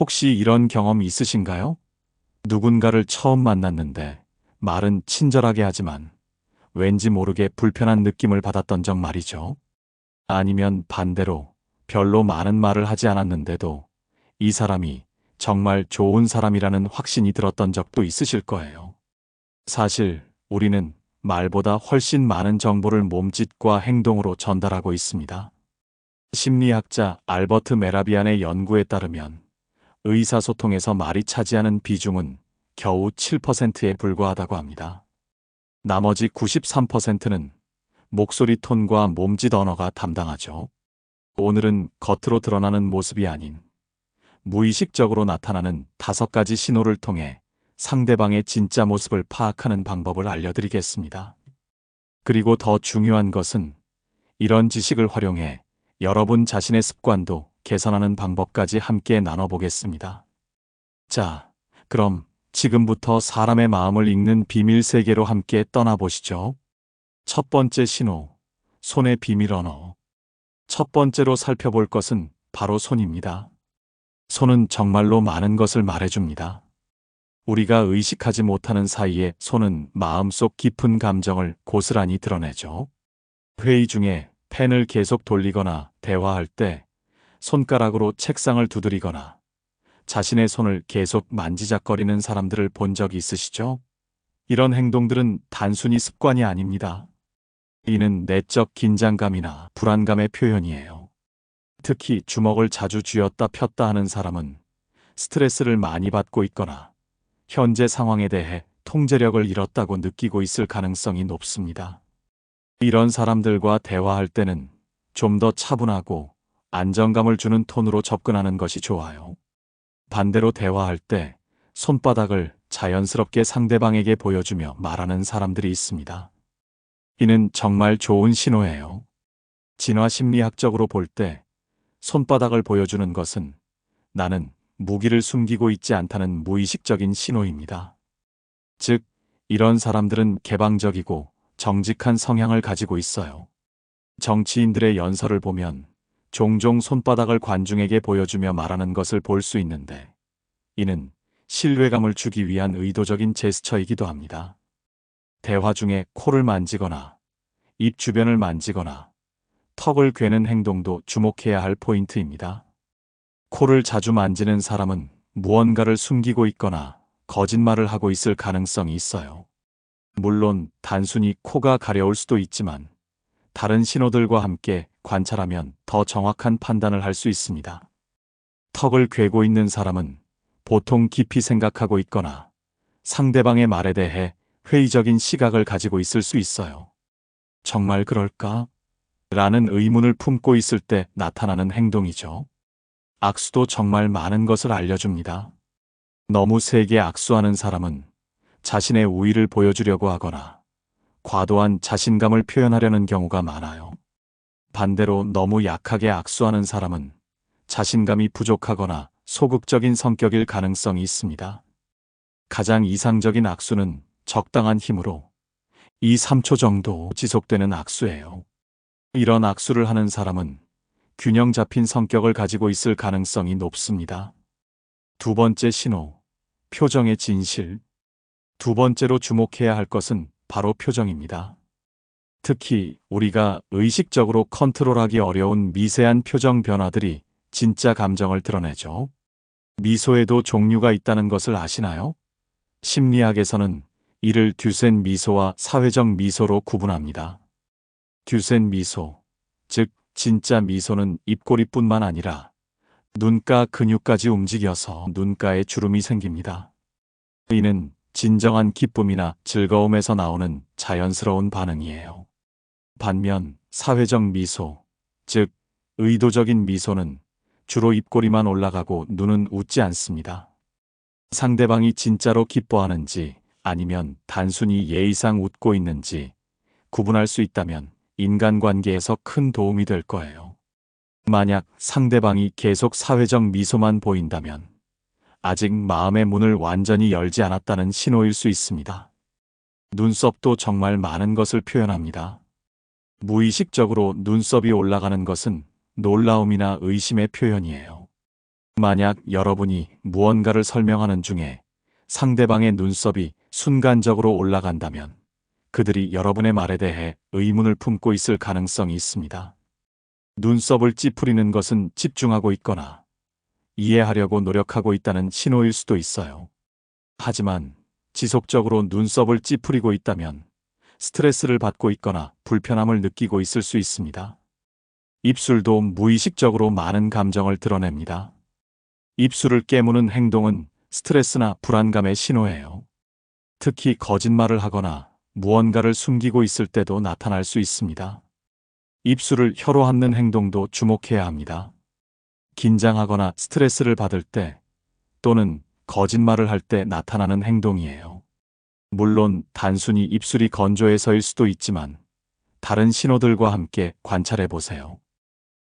혹시 이런 경험 있으신가요? 누군가를 처음 만났는데 말은 친절하게 하지만 왠지 모르게 불편한 느낌을 받았던 적 말이죠. 아니면 반대로 별로 많은 말을 하지 않았는데도 이 사람이 정말 좋은 사람이라는 확신이 들었던 적도 있으실 거예요. 사실 우리는 말보다 훨씬 많은 정보를 몸짓과 행동으로 전달하고 있습니다. 심리학자 알버트 메라비안의 연구에 따르면 의사소통에서 말이 차지하는 비중은 겨우 7%에 불과하다고 합니다. 나머지 93%는 목소리 톤과 몸짓 언어가 담당하죠. 오늘은 겉으로 드러나는 모습이 아닌 무의식적으로 나타나는 5가지 신호를 통해 상대방의 진짜 모습을 파악하는 방법을 알려드리겠습니다. 그리고 더 중요한 것은 이런 지식을 활용해 여러분 자신의 습관도 개선하는 방법까지 함께 나눠보겠습니다. 자, 그럼 지금부터 사람의 마음을 읽는 비밀 세계로 함께 떠나보시죠. 첫 번째 신호, 손의 비밀 언어. 첫 번째로 살펴볼 것은 바로 손입니다. 손은 정말로 많은 것을 말해줍니다. 우리가 의식하지 못하는 사이에 손은 마음속 깊은 감정을 고스란히 드러내죠. 회의 중에 펜을 계속 돌리거나 대화할 때 손가락으로 책상을 두드리거나 자신의 손을 계속 만지작거리는 사람들을 본 적 있으시죠? 이런 행동들은 단순히 습관이 아닙니다. 이는 내적 긴장감이나 불안감의 표현이에요. 특히 주먹을 자주 쥐었다 폈다 하는 사람은 스트레스를 많이 받고 있거나 현재 상황에 대해 통제력을 잃었다고 느끼고 있을 가능성이 높습니다. 이런 사람들과 대화할 때는 좀 더 차분하고 안정감을 주는 톤으로 접근하는 것이 좋아요. 반대로 대화할 때 손바닥을 자연스럽게 상대방에게 보여주며 말하는 사람들이 있습니다. 이는 정말 좋은 신호예요. 진화 심리학적으로 볼 때 손바닥을 보여주는 것은 나는 무기를 숨기고 있지 않다는 무의식적인 신호입니다. 즉, 이런 사람들은 개방적이고 정직한 성향을 가지고 있어요. 정치인들의 연설을 보면 종종 손바닥을 관중에게 보여주며 말하는 것을 볼 수 있는데 이는 신뢰감을 주기 위한 의도적인 제스처이기도 합니다. 대화 중에 코를 만지거나 입 주변을 만지거나 턱을 괴는 행동도 주목해야 할 포인트입니다. 코를 자주 만지는 사람은 무언가를 숨기고 있거나 거짓말을 하고 있을 가능성이 있어요. 물론 단순히 코가 가려울 수도 있지만 다른 신호들과 함께 관찰하면 더 정확한 판단을 할 수 있습니다. 턱을 괴고 있는 사람은 보통 깊이 생각하고 있거나 상대방의 말에 대해 회의적인 시각을 가지고 있을 수 있어요. 정말 그럴까? 라는 의문을 품고 있을 때 나타나는 행동이죠. 악수도 정말 많은 것을 알려줍니다. 너무 세게 악수하는 사람은 자신의 우위를 보여주려고 하거나 과도한 자신감을 표현하려는 경우가 많아요. 반대로 너무 약하게 악수하는 사람은 자신감이 부족하거나 소극적인 성격일 가능성이 있습니다. 가장 이상적인 악수는 적당한 힘으로 2~3초 정도 지속되는 악수예요. 이런 악수를 하는 사람은 균형 잡힌 성격을 가지고 있을 가능성이 높습니다. 두 번째 신호, 표정의 진실. 두 번째로 주목해야 할 것은 바로 표정입니다. 특히 우리가 의식적으로 컨트롤하기 어려운 미세한 표정 변화들이 진짜 감정을 드러내죠. 미소에도 종류가 있다는 것을 아시나요? 심리학에서는 이를 듀센 미소와 사회적 미소로 구분합니다. 듀센 미소, 즉 진짜 미소는 입꼬리뿐만 아니라 눈가 근육까지 움직여서 눈가에 주름이 생깁니다. 이는 진정한 기쁨이나 즐거움에서 나오는 자연스러운 반응이에요. 반면 사회적 미소, 즉 의도적인 미소는 주로 입꼬리만 올라가고 눈은 웃지 않습니다. 상대방이 진짜로 기뻐하는지 아니면 단순히 예의상 웃고 있는지 구분할 수 있다면 인간관계에서 큰 도움이 될 거예요. 만약 상대방이 계속 사회적 미소만 보인다면 아직 마음의 문을 완전히 열지 않았다는 신호일 수 있습니다. 눈썹도 정말 많은 것을 표현합니다. 무의식적으로 눈썹이 올라가는 것은 놀라움이나 의심의 표현이에요. 만약 여러분이 무언가를 설명하는 중에 상대방의 눈썹이 순간적으로 올라간다면 그들이 여러분의 말에 대해 의문을 품고 있을 가능성이 있습니다. 눈썹을 찌푸리는 것은 집중하고 있거나 이해하려고 노력하고 있다는 신호일 수도 있어요. 하지만 지속적으로 눈썹을 찌푸리고 있다면 스트레스를 받고 있거나 불편함을 느끼고 있을 수 있습니다. 입술도 무의식적으로 많은 감정을 드러냅니다. 입술을 깨무는 행동은 스트레스나 불안감의 신호예요. 특히 거짓말을 하거나 무언가를 숨기고 있을 때도 나타날 수 있습니다. 입술을 혀로 핥는 행동도 주목해야 합니다. 긴장하거나 스트레스를 받을 때 또는 거짓말을 할 때 나타나는 행동이에요. 물론 단순히 입술이 건조해서일 수도 있지만 다른 신호들과 함께 관찰해 보세요.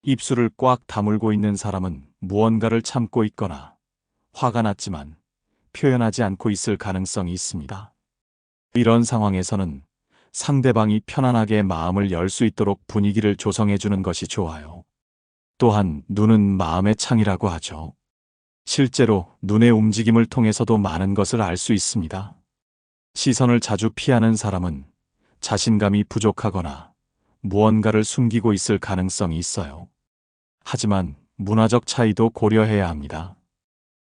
입술을 꽉 다물고 있는 사람은 무언가를 참고 있거나 화가 났지만 표현하지 않고 있을 가능성이 있습니다. 이런 상황에서는 상대방이 편안하게 마음을 열 수 있도록 분위기를 조성해 주는 것이 좋아요. 또한 눈은 마음의 창이라고 하죠. 실제로 눈의 움직임을 통해서도 많은 것을 알 수 있습니다. 시선을 자주 피하는 사람은 자신감이 부족하거나 무언가를 숨기고 있을 가능성이 있어요. 하지만 문화적 차이도 고려해야 합니다.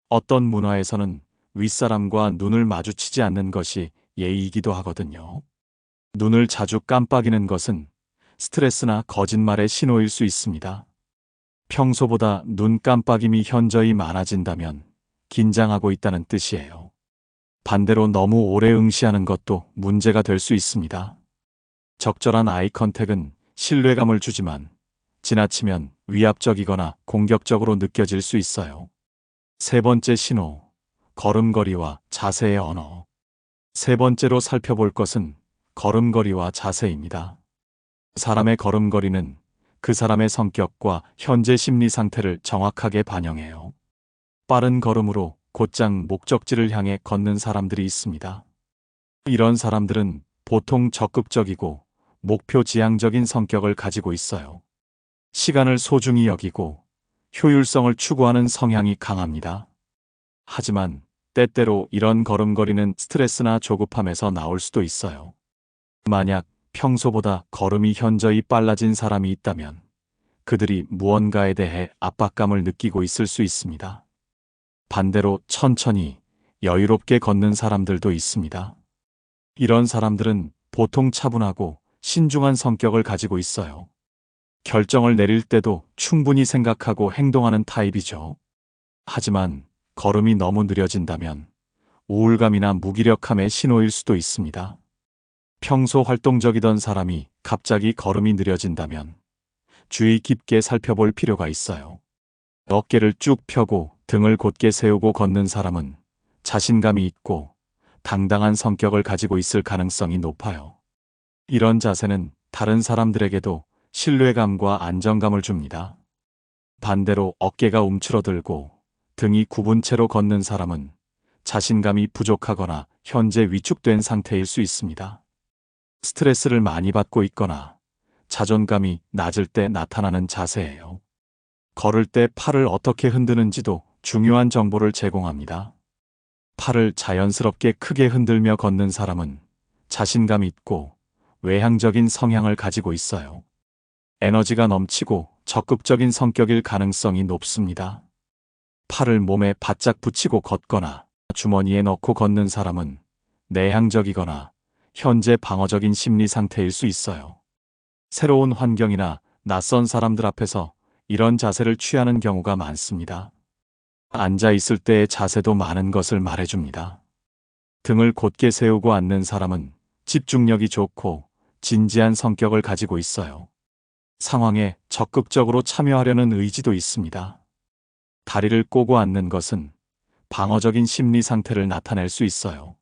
어떤 문화에서는 윗사람과 눈을 마주치지 않는 것이 예의이기도 하거든요. 눈을 자주 깜빡이는 것은 스트레스나 거짓말의 신호일 수 있습니다. 평소보다 눈 깜빡임이 현저히 많아진다면 긴장하고 있다는 뜻이에요. 반대로 너무 오래 응시하는 것도 문제가 될 수 있습니다. 적절한 아이 컨택은 신뢰감을 주지만 지나치면 위압적이거나 공격적으로 느껴질 수 있어요. 세 번째 신호, 걸음걸이와 자세의 언어. 세 번째로 살펴볼 것은 걸음걸이와 자세입니다. 사람의 걸음걸이는 그 사람의 성격과 현재 심리 상태를 정확하게 반영해요. 빠른 걸음으로 곧장 목적지를 향해 걷는 사람들이 있습니다. 이런 사람들은 보통 적극적이고 목표 지향적인 성격을 가지고 있어요. 시간을 소중히 여기고 효율성을 추구하는 성향이 강합니다. 하지만 때때로 이런 걸음걸이는 스트레스나 조급함에서 나올 수도 있어요. 만약 평소보다 걸음이 현저히 빨라진 사람이 있다면 그들이 무언가에 대해 압박감을 느끼고 있을 수 있습니다. 반대로 천천히 여유롭게 걷는 사람들도 있습니다. 이런 사람들은 보통 차분하고 신중한 성격을 가지고 있어요. 결정을 내릴 때도 충분히 생각하고 행동하는 타입이죠. 하지만 걸음이 너무 느려진다면 우울감이나 무기력함의 신호일 수도 있습니다. 평소 활동적이던 사람이 갑자기 걸음이 느려진다면 주의 깊게 살펴볼 필요가 있어요. 어깨를 쭉 펴고 등을 곧게 세우고 걷는 사람은 자신감이 있고 당당한 성격을 가지고 있을 가능성이 높아요. 이런 자세는 다른 사람들에게도 신뢰감과 안정감을 줍니다. 반대로 어깨가 움츠러들고 등이 굽은 채로 걷는 사람은 자신감이 부족하거나 현재 위축된 상태일 수 있습니다. 스트레스를 많이 받고 있거나 자존감이 낮을 때 나타나는 자세예요. 걸을 때 팔을 어떻게 흔드는지도 중요한 정보를 제공합니다. 팔을 자연스럽게 크게 흔들며 걷는 사람은 자신감 있고 외향적인 성향을 가지고 있어요. 에너지가 넘치고 적극적인 성격일 가능성이 높습니다. 팔을 몸에 바짝 붙이고 걷거나 주머니에 넣고 걷는 사람은 내향적이거나 현재 방어적인 심리 상태일 수 있어요. 새로운 환경이나 낯선 사람들 앞에서 이런 자세를 취하는 경우가 많습니다. 앉아 있을 때의 자세도 많은 것을 말해줍니다. 등을 곧게 세우고 앉는 사람은 집중력이 좋고 진지한 성격을 가지고 있어요. 상황에 적극적으로 참여하려는 의지도 있습니다. 다리를 꼬고 앉는 것은 방어적인 심리 상태를 나타낼 수 있어요.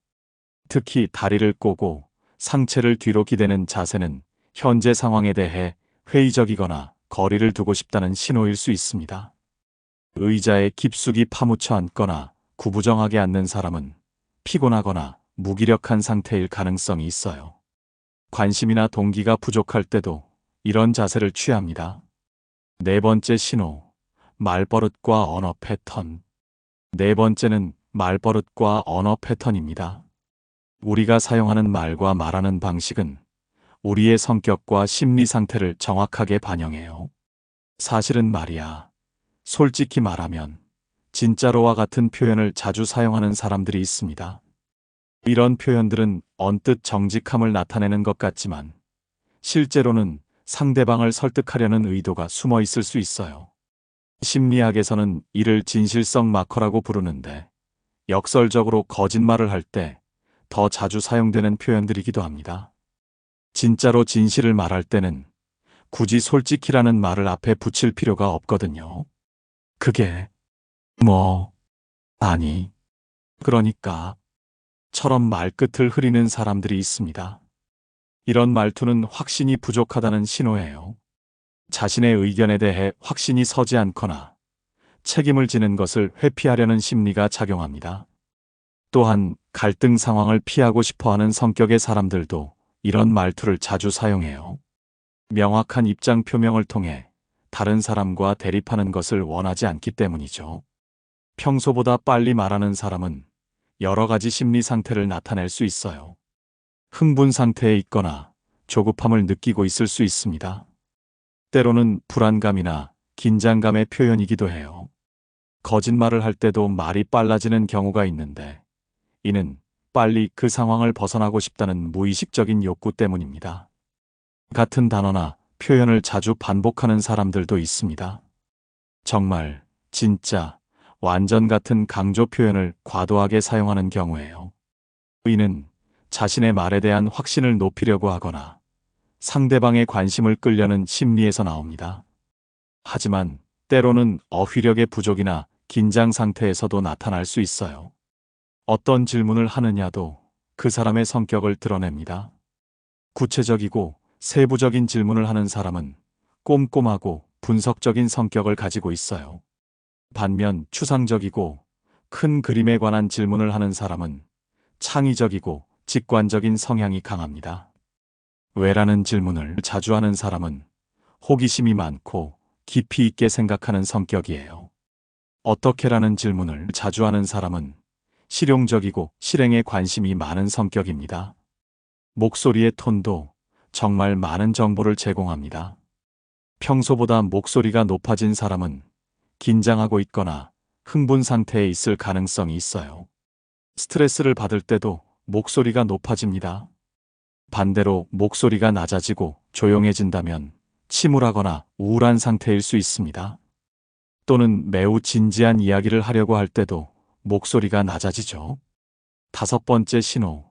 특히 다리를 꼬고 상체를 뒤로 기대는 자세는 현재 상황에 대해 회의적이거나 거리를 두고 싶다는 신호일 수 있습니다. 의자에 깊숙이 파묻혀 앉거나 구부정하게 앉는 사람은 피곤하거나 무기력한 상태일 가능성이 있어요. 관심이나 동기가 부족할 때도 이런 자세를 취합니다. 네 번째 신호, 말버릇과 언어 패턴. 네 번째는 말버릇과 언어 패턴입니다. 우리가 사용하는 말과 말하는 방식은 우리의 성격과 심리 상태를 정확하게 반영해요. 사실은 말이야. 솔직히 말하면 진짜로와 같은 표현을 자주 사용하는 사람들이 있습니다. 이런 표현들은 언뜻 정직함을 나타내는 것 같지만 실제로는 상대방을 설득하려는 의도가 숨어 있을 수 있어요. 심리학에서는 이를 진실성 마커라고 부르는데 역설적으로 거짓말을 할 때 더 자주 사용되는 표현들이기도 합니다. 진짜로 진실을 말할 때는 굳이 솔직히라는 말을 앞에 붙일 필요가 없거든요. 그게 아니, 그러니까 처럼 말끝을 흐리는 사람들이 있습니다. 이런 말투는 확신이 부족하다는 신호예요. 자신의 의견에 대해 확신이 서지 않거나 책임을 지는 것을 회피하려는 심리가 작용합니다. 또한 갈등 상황을 피하고 싶어하는 성격의 사람들도 이런 말투를 자주 사용해요. 명확한 입장 표명을 통해 다른 사람과 대립하는 것을 원하지 않기 때문이죠. 평소보다 빨리 말하는 사람은 여러 가지 심리 상태를 나타낼 수 있어요. 흥분 상태에 있거나 조급함을 느끼고 있을 수 있습니다. 때로는 불안감이나 긴장감의 표현이기도 해요. 거짓말을 할 때도 말이 빨라지는 경우가 있는데 이는 빨리 그 상황을 벗어나고 싶다는 무의식적인 욕구 때문입니다. 같은 단어나 표현을 자주 반복하는 사람들도 있습니다. 정말, 진짜, 완전 같은 강조 표현을 과도하게 사용하는 경우에요. 이는 자신의 말에 대한 확신을 높이려고 하거나 상대방의 관심을 끌려는 심리에서 나옵니다. 하지만 때로는 어휘력의 부족이나 긴장 상태에서도 나타날 수 있어요. 어떤 질문을 하느냐도 그 사람의 성격을 드러냅니다. 구체적이고 세부적인 질문을 하는 사람은 꼼꼼하고 분석적인 성격을 가지고 있어요. 반면 추상적이고 큰 그림에 관한 질문을 하는 사람은 창의적이고 직관적인 성향이 강합니다. 왜라는 질문을 자주 하는 사람은 호기심이 많고 깊이 있게 생각하는 성격이에요. 어떻게라는 질문을 자주 하는 사람은 실용적이고 실행에 관심이 많은 성격입니다. 목소리의 톤도 정말 많은 정보를 제공합니다. 평소보다 목소리가 높아진 사람은 긴장하고 있거나 흥분 상태에 있을 가능성이 있어요. 스트레스를 받을 때도 목소리가 높아집니다. 반대로 목소리가 낮아지고 조용해진다면 침울하거나 우울한 상태일 수 있습니다. 또는 매우 진지한 이야기를 하려고 할 때도 목소리가 낮아지죠. 다섯 번째 신호,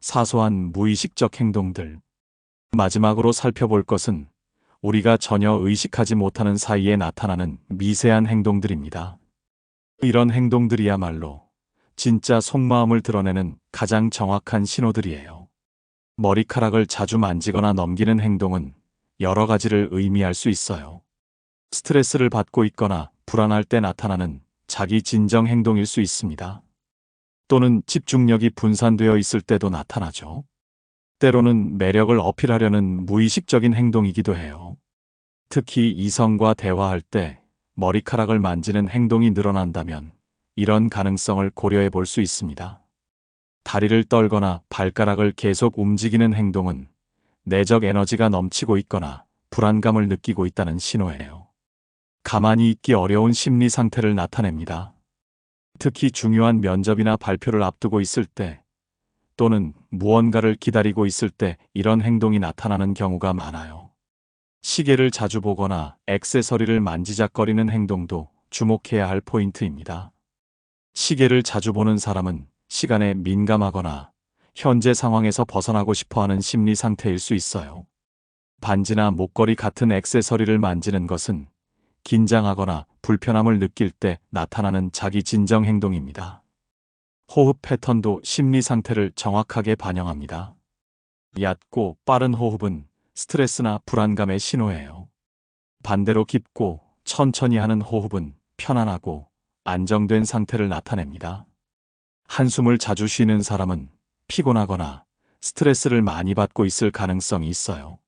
사소한 무의식적 행동들. 마지막으로 살펴볼 것은 우리가 전혀 의식하지 못하는 사이에 나타나는 미세한 행동들입니다. 이런 행동들이야말로 진짜 속마음을 드러내는 가장 정확한 신호들이에요. 머리카락을 자주 만지거나 넘기는 행동은 여러 가지를 의미할 수 있어요. 스트레스를 받고 있거나 불안할 때 나타나는 자기 진정 행동일 수 있습니다. 또는 집중력이 분산되어 있을 때도 나타나죠. 때로는 매력을 어필하려는 무의식적인 행동이기도 해요. 특히 이성과 대화할 때 머리카락을 만지는 행동이 늘어난다면 이런 가능성을 고려해 볼 수 있습니다. 다리를 떨거나 발가락을 계속 움직이는 행동은 내적 에너지가 넘치고 있거나 불안감을 느끼고 있다는 신호예요. 가만히 있기 어려운 심리 상태를 나타냅니다. 특히 중요한 면접이나 발표를 앞두고 있을 때 또는 무언가를 기다리고 있을 때 이런 행동이 나타나는 경우가 많아요. 시계를 자주 보거나 액세서리를 만지작거리는 행동도 주목해야 할 포인트입니다. 시계를 자주 보는 사람은 시간에 민감하거나 현재 상황에서 벗어나고 싶어하는 심리 상태일 수 있어요. 반지나 목걸이 같은 액세서리를 만지는 것은 긴장하거나 불편함을 느낄 때 나타나는 자기 진정 행동입니다. 호흡 패턴도 심리 상태를 정확하게 반영합니다. 얕고 빠른 호흡은 스트레스나 불안감의 신호예요. 반대로 깊고 천천히 하는 호흡은 편안하고 안정된 상태를 나타냅니다. 한숨을 자주 쉬는 사람은 피곤하거나 스트레스를 많이 받고 있을 가능성이 있어요.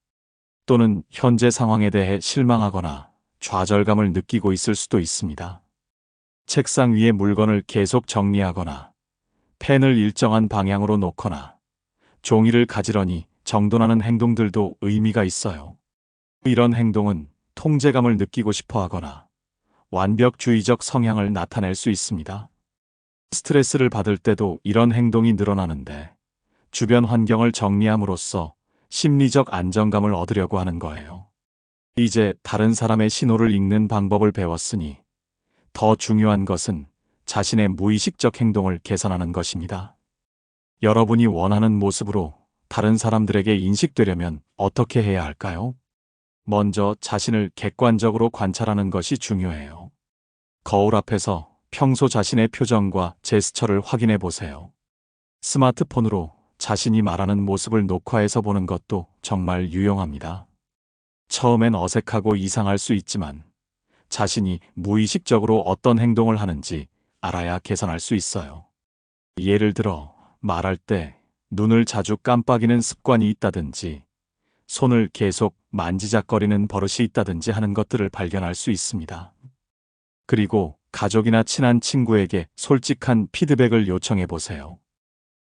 또는 현재 상황에 대해 실망하거나 좌절감을 느끼고 있을 수도 있습니다. 책상 위에 물건을 계속 정리하거나 펜을 일정한 방향으로 놓거나 종이를 가지런히 정돈하는 행동들도 의미가 있어요. 이런 행동은 통제감을 느끼고 싶어 하거나 완벽주의적 성향을 나타낼 수 있습니다. 스트레스를 받을 때도 이런 행동이 늘어나는데 주변 환경을 정리함으로써 심리적 안정감을 얻으려고 하는 거예요. 이제 다른 사람의 신호를 읽는 방법을 배웠으니 더 중요한 것은 자신의 무의식적 행동을 개선하는 것입니다. 여러분이 원하는 모습으로 다른 사람들에게 인식되려면 어떻게 해야 할까요? 먼저 자신을 객관적으로 관찰하는 것이 중요해요. 거울 앞에서 평소 자신의 표정과 제스처를 확인해 보세요. 스마트폰으로 자신이 말하는 모습을 녹화해서 보는 것도 정말 유용합니다. 처음엔 어색하고 이상할 수 있지만 자신이 무의식적으로 어떤 행동을 하는지 알아야 개선할 수 있어요. 예를 들어 말할 때 눈을 자주 깜빡이는 습관이 있다든지 손을 계속 만지작거리는 버릇이 있다든지 하는 것들을 발견할 수 있습니다. 그리고 가족이나 친한 친구에게 솔직한 피드백을 요청해 보세요.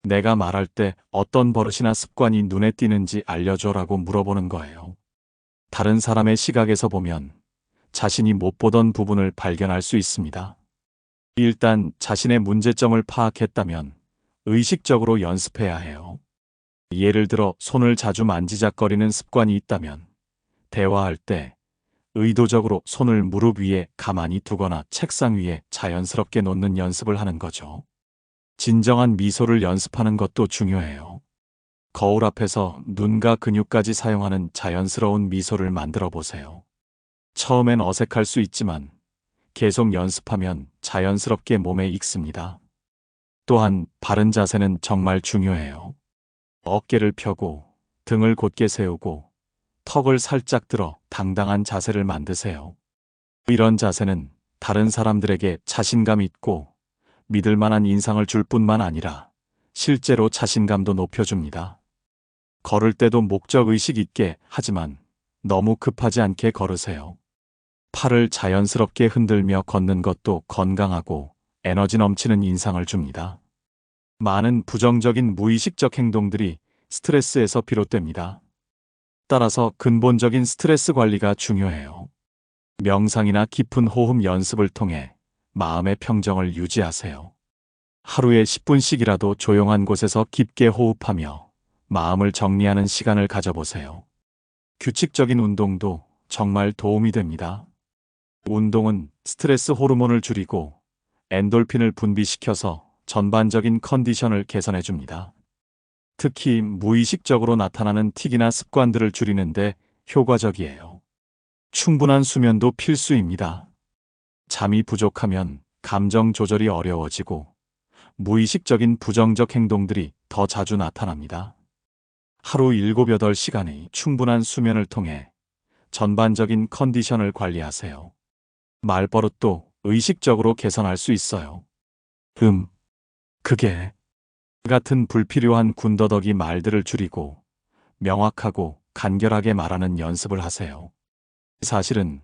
내가 말할 때 어떤 버릇이나 습관이 눈에 띄는지 알려줘라고 물어보는 거예요. 다른 사람의 시각에서 보면 자신이 못 보던 부분을 발견할 수 있습니다. 일단 자신의 문제점을 파악했다면 의식적으로 연습해야 해요. 예를 들어 손을 자주 만지작거리는 습관이 있다면 대화할 때 의도적으로 손을 무릎 위에 가만히 두거나 책상 위에 자연스럽게 놓는 연습을 하는 거죠. 진정한 미소를 연습하는 것도 중요해요. 거울 앞에서 눈과 근육까지 사용하는 자연스러운 미소를 만들어 보세요. 처음엔 어색할 수 있지만 계속 연습하면 자연스럽게 몸에 익습니다. 또한 바른 자세는 정말 중요해요. 어깨를 펴고 등을 곧게 세우고 턱을 살짝 들어 당당한 자세를 만드세요. 이런 자세는 다른 사람들에게 자신감 있고 믿을 만한 인상을 줄 뿐만 아니라 실제로 자신감도 높여줍니다. 걸을 때도 목적 의식 있게 하지만 너무 급하지 않게 걸으세요. 팔을 자연스럽게 흔들며 걷는 것도 건강하고 에너지 넘치는 인상을 줍니다. 많은 부정적인 무의식적 행동들이 스트레스에서 비롯됩니다. 따라서 근본적인 스트레스 관리가 중요해요. 명상이나 깊은 호흡 연습을 통해 마음의 평정을 유지하세요. 하루에 10분씩이라도 조용한 곳에서 깊게 호흡하며 마음을 정리하는 시간을 가져보세요. 규칙적인 운동도 정말 도움이 됩니다. 운동은 스트레스 호르몬을 줄이고 엔돌핀을 분비시켜서 전반적인 컨디션을 개선해 줍니다. 특히 무의식적으로 나타나는 틱이나 습관들을 줄이는데 효과적이에요. 충분한 수면도 필수입니다. 잠이 부족하면 감정 조절이 어려워지고 무의식적인 부정적 행동들이 더 자주 나타납니다. 하루 7, 8시간의 충분한 수면을 통해 전반적인 컨디션을 관리하세요. 말버릇도 의식적으로 개선할 수 있어요. 그게 같은 불필요한 군더더기 말들을 줄이고 명확하고 간결하게 말하는 연습을 하세요. 사실은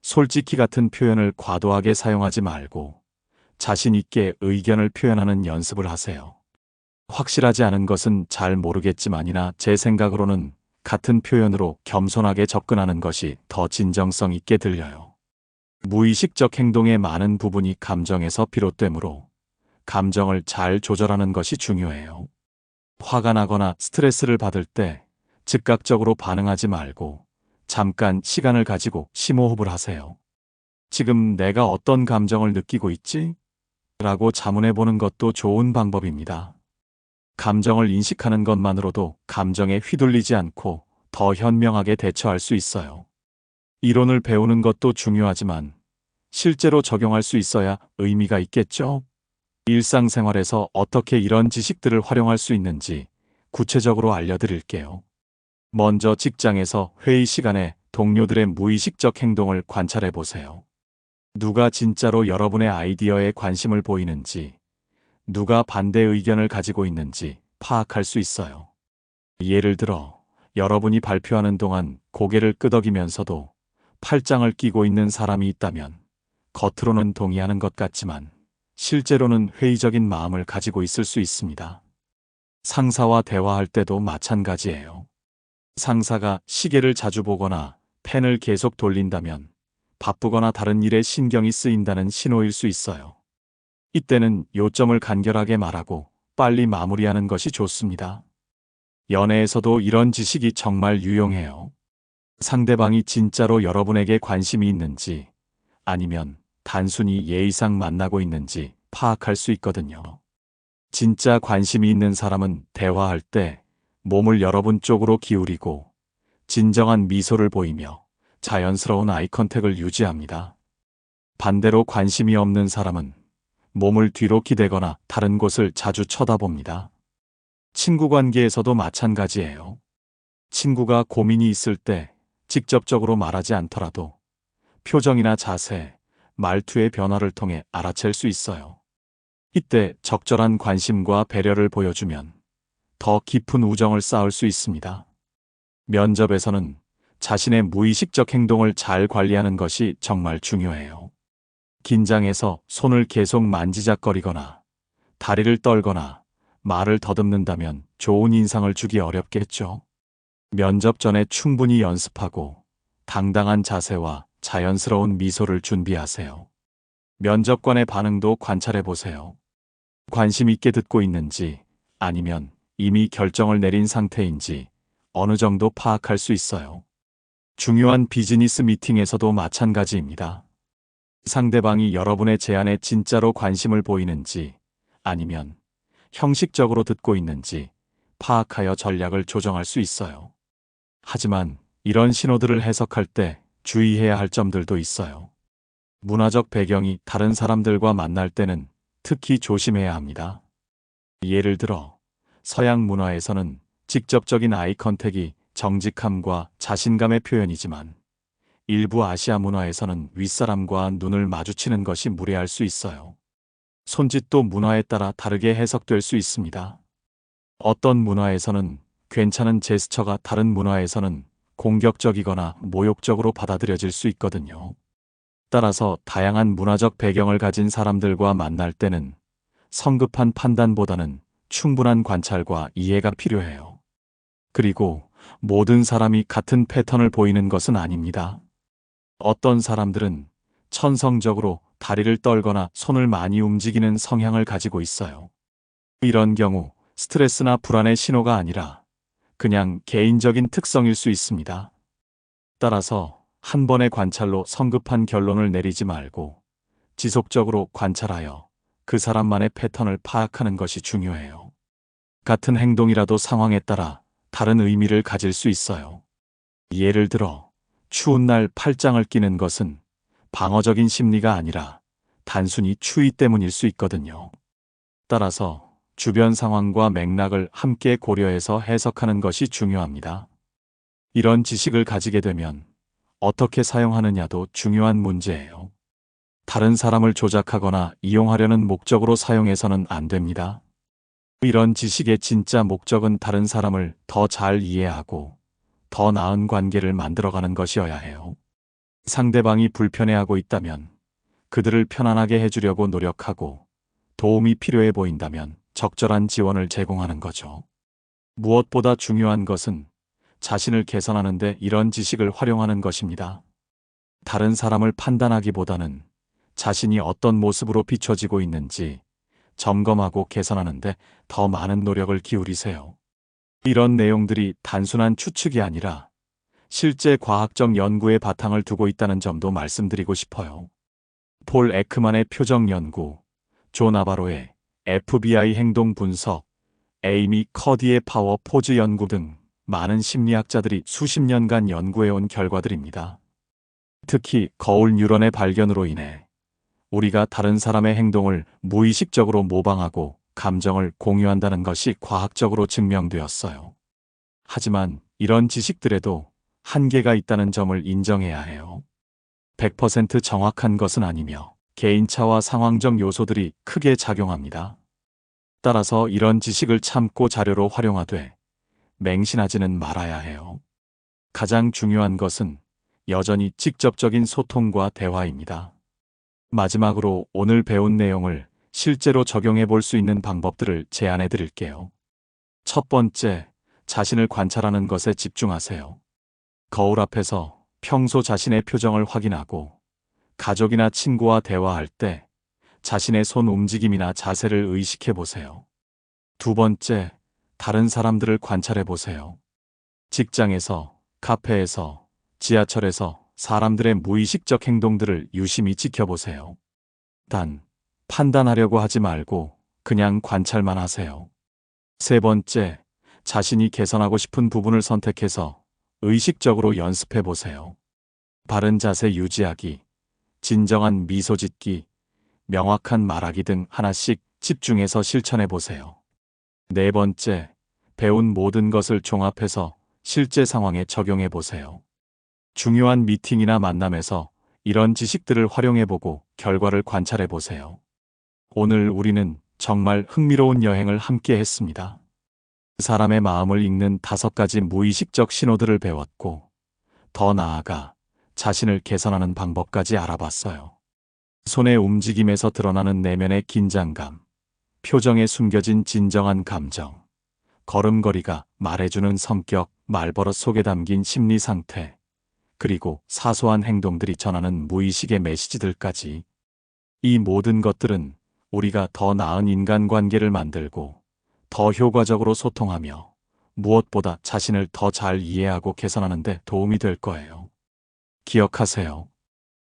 솔직히 같은 표현을 과도하게 사용하지 말고 자신 있게 의견을 표현하는 연습을 하세요. 확실하지 않은 것은 잘 모르겠지만이나 제 생각으로는 같은 표현으로 겸손하게 접근하는 것이 더 진정성 있게 들려요. 무의식적 행동의 많은 부분이 감정에서 비롯되므로 감정을 잘 조절하는 것이 중요해요. 화가 나거나 스트레스를 받을 때 즉각적으로 반응하지 말고 잠깐 시간을 가지고 심호흡을 하세요. 지금 내가 어떤 감정을 느끼고 있지? 라고 자문해 보는 것도 좋은 방법입니다. 감정을 인식하는 것만으로도 감정에 휘둘리지 않고 더 현명하게 대처할 수 있어요. 이론을 배우는 것도 중요하지만 실제로 적용할 수 있어야 의미가 있겠죠? 일상생활에서 어떻게 이런 지식들을 활용할 수 있는지 구체적으로 알려드릴게요. 먼저 직장에서 회의 시간에 동료들의 무의식적 행동을 관찰해 보세요. 누가 진짜로 여러분의 아이디어에 관심을 보이는지, 누가 반대 의견을 가지고 있는지 파악할 수 있어요. 예를 들어, 여러분이 발표하는 동안 고개를 끄덕이면서도 팔짱을 끼고 있는 사람이 있다면 겉으로는 동의하는 것 같지만 실제로는 회의적인 마음을 가지고 있을 수 있습니다. 상사와 대화할 때도 마찬가지예요. 상사가 시계를 자주 보거나 펜을 계속 돌린다면 바쁘거나 다른 일에 신경이 쓰인다는 신호일 수 있어요. 이때는 요점을 간결하게 말하고 빨리 마무리하는 것이 좋습니다. 연애에서도 이런 지식이 정말 유용해요. 상대방이 진짜로 여러분에게 관심이 있는지 아니면 단순히 예의상 만나고 있는지 파악할 수 있거든요. 진짜 관심이 있는 사람은 대화할 때 몸을 여러분 쪽으로 기울이고 진정한 미소를 보이며 자연스러운 아이 컨택을 유지합니다. 반대로 관심이 없는 사람은 몸을 뒤로 기대거나 다른 곳을 자주 쳐다봅니다. 친구 관계에서도 마찬가지예요. 친구가 고민이 있을 때 직접적으로 말하지 않더라도 표정이나 자세, 말투의 변화를 통해 알아챌 수 있어요. 이때 적절한 관심과 배려를 보여주면 더 깊은 우정을 쌓을 수 있습니다. 면접에서는 자신의 무의식적 행동을 잘 관리하는 것이 정말 중요해요. 긴장해서 손을 계속 만지작거리거나 다리를 떨거나 말을 더듬는다면 좋은 인상을 주기 어렵겠죠. 면접 전에 충분히 연습하고 당당한 자세와 자연스러운 미소를 준비하세요. 면접관의 반응도 관찰해 보세요. 관심 있게 듣고 있는지 아니면 이미 결정을 내린 상태인지 어느 정도 파악할 수 있어요. 중요한 비즈니스 미팅에서도 마찬가지입니다. 상대방이 여러분의 제안에 진짜로 관심을 보이는지 아니면 형식적으로 듣고 있는지 파악하여 전략을 조정할 수 있어요. 하지만 이런 신호들을 해석할 때 주의해야 할 점들도 있어요. 문화적 배경이 다른 사람들과 만날 때는 특히 조심해야 합니다. 예를 들어 서양 문화에서는 직접적인 아이 컨택이 정직함과 자신감의 표현이지만 일부 아시아 문화에서는 윗사람과 눈을 마주치는 것이 무례할 수 있어요. 손짓도 문화에 따라 다르게 해석될 수 있습니다. 어떤 문화에서는 괜찮은 제스처가 다른 문화에서는 공격적이거나 모욕적으로 받아들여질 수 있거든요. 따라서 다양한 문화적 배경을 가진 사람들과 만날 때는 성급한 판단보다는 충분한 관찰과 이해가 필요해요. 그리고 모든 사람이 같은 패턴을 보이는 것은 아닙니다. 어떤 사람들은 천성적으로 다리를 떨거나 손을 많이 움직이는 성향을 가지고 있어요. 이런 경우 스트레스나 불안의 신호가 아니라 그냥 개인적인 특성일 수 있습니다. 따라서 한 번의 관찰로 성급한 결론을 내리지 말고 지속적으로 관찰하여 그 사람만의 패턴을 파악하는 것이 중요해요. 같은 행동이라도 상황에 따라 다른 의미를 가질 수 있어요. 예를 들어 추운 날 팔짱을 끼는 것은 방어적인 심리가 아니라 단순히 추위 때문일 수 있거든요. 따라서 주변 상황과 맥락을 함께 고려해서 해석하는 것이 중요합니다. 이런 지식을 가지게 되면 어떻게 사용하느냐도 중요한 문제예요. 다른 사람을 조작하거나 이용하려는 목적으로 사용해서는 안 됩니다. 이런 지식의 진짜 목적은 다른 사람을 더 잘 이해하고 더 나은 관계를 만들어가는 것이어야 해요. 상대방이 불편해하고 있다면 그들을 편안하게 해주려고 노력하고 도움이 필요해 보인다면 적절한 지원을 제공하는 거죠. 무엇보다 중요한 것은 자신을 개선하는 데 이런 지식을 활용하는 것입니다. 다른 사람을 판단하기보다는 자신이 어떤 모습으로 비춰지고 있는지 점검하고 개선하는 데 더 많은 노력을 기울이세요. 이런 내용들이 단순한 추측이 아니라 실제 과학적 연구의 바탕을 두고 있다는 점도 말씀드리고 싶어요. 폴 에크만의 표정 연구, 조 나바로의 FBI 행동 분석, 에이미 커디의 파워 포즈 연구 등 많은 심리학자들이 수십 년간 연구해온 결과들입니다. 특히 거울 뉴런의 발견으로 인해 우리가 다른 사람의 행동을 무의식적으로 모방하고 감정을 공유한다는 것이 과학적으로 증명되었어요. 하지만 이런 지식들에도 한계가 있다는 점을 인정해야 해요. 100% 정확한 것은 아니며 개인차와 상황적 요소들이 크게 작용합니다. 따라서 이런 지식을 참고 자료로 활용하되 맹신하지는 말아야 해요. 가장 중요한 것은 여전히 직접적인 소통과 대화입니다. 마지막으로 오늘 배운 내용을 실제로 적용해 볼 수 있는 방법들을 제안해 드릴게요. 첫 번째, 자신을 관찰하는 것에 집중하세요. 거울 앞에서 평소 자신의 표정을 확인하고 가족이나 친구와 대화할 때 자신의 손 움직임이나 자세를 의식해 보세요. 두 번째, 다른 사람들을 관찰해 보세요. 직장에서, 카페에서, 지하철에서 사람들의 무의식적 행동들을 유심히 지켜보세요. 단, 판단하려고 하지 말고 그냥 관찰만 하세요. 세 번째, 자신이 개선하고 싶은 부분을 선택해서 의식적으로 연습해 보세요. 바른 자세 유지하기, 진정한 미소 짓기, 명확한 말하기 등 하나씩 집중해서 실천해 보세요. 네 번째, 배운 모든 것을 종합해서 실제 상황에 적용해 보세요. 중요한 미팅이나 만남에서 이런 지식들을 활용해 보고 결과를 관찰해 보세요. 오늘 우리는 정말 흥미로운 여행을 함께 했습니다. 사람의 마음을 읽는 5가지 무의식적 신호들을 배웠고, 더 나아가 자신을 개선하는 방법까지 알아봤어요. 손의 움직임에서 드러나는 내면의 긴장감, 표정에 숨겨진 진정한 감정, 걸음걸이가 말해주는 성격, 말버릇 속에 담긴 심리 상태, 그리고 사소한 행동들이 전하는 무의식의 메시지들까지. 이 모든 것들은 우리가 더 나은 인간관계를 만들고 더 효과적으로 소통하며 무엇보다 자신을 더 잘 이해하고 개선하는 데 도움이 될 거예요. 기억하세요.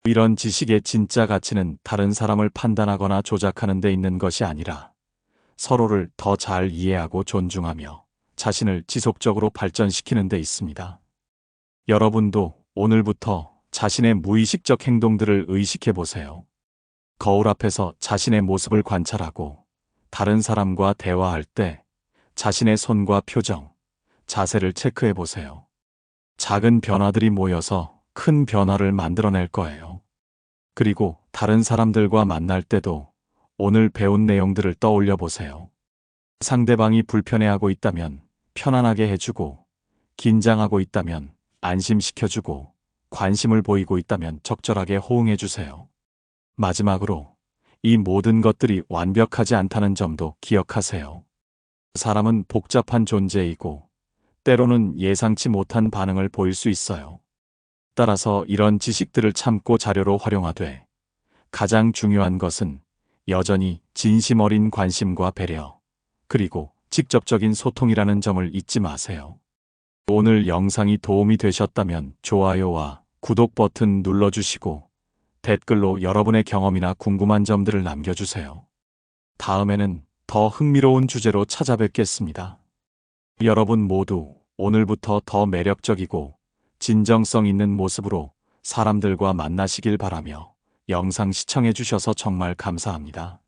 이런 지식의 진짜 가치는 다른 사람을 판단하거나 조작하는 데 있는 것이 아니라 서로를 더 잘 이해하고 존중하며 자신을 지속적으로 발전시키는 데 있습니다. 여러분도 오늘부터 자신의 무의식적 행동들을 의식해 보세요. 거울 앞에서 자신의 모습을 관찰하고 다른 사람과 대화할 때 자신의 손과 표정, 자세를 체크해 보세요. 작은 변화들이 모여서 큰 변화를 만들어낼 거예요. 그리고 다른 사람들과 만날 때도 오늘 배운 내용들을 떠올려 보세요. 상대방이 불편해하고 있다면 편안하게 해주고, 긴장하고 있다면 안심시켜주고, 관심을 보이고 있다면 적절하게 호응해 주세요. 마지막으로 이 모든 것들이 완벽하지 않다는 점도 기억하세요. 사람은 복잡한 존재이고 때로는 예상치 못한 반응을 보일 수 있어요. 따라서 이런 지식들을 참고 자료로 활용하되 가장 중요한 것은 여전히 진심 어린 관심과 배려, 그리고 직접적인 소통이라는 점을 잊지 마세요. 오늘 영상이 도움이 되셨다면 좋아요와 구독 버튼 눌러주시고 댓글로 여러분의 경험이나 궁금한 점들을 남겨주세요. 다음에는 더 흥미로운 주제로 찾아뵙겠습니다. 여러분 모두 오늘부터 더 매력적이고 진정성 있는 모습으로 사람들과 만나시길 바라며 영상 시청해 주셔서 정말 감사합니다.